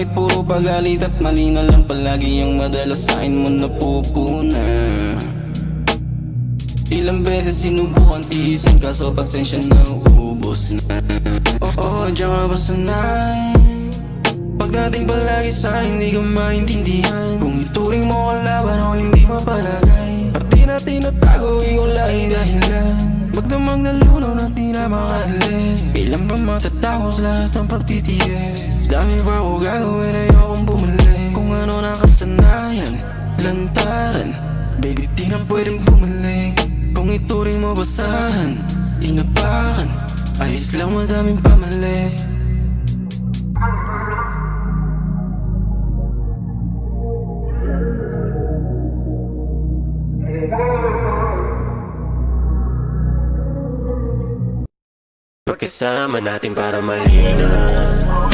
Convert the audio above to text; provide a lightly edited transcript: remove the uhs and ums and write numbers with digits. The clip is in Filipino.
Bakit puro pagalit at mali na lang palagi ang madalas sa'kin mo napupuna? Ilang beses sinubukan tiisin kaso pasensya na ubos na. Oo, diyan ka ba sanay? Pagdating palagi sa'kin di ka maintindihan. Kung ituring mo kalaban o hindi mapalagay, at di na tinatago, ikaw lagi dahilan. Magdamag na lunaw na di na makaalis. Kailan ba matatapos lahat ng pagtitiis? Dami pa ako gagawin, ayokong bumalik. Kung ano nakasanayan, lantaran, baby di na pwedeng bumalik. Kung ituring mo basahan, inapakan, ayos lang madaming pamali. Pagkasama natin para malinaw,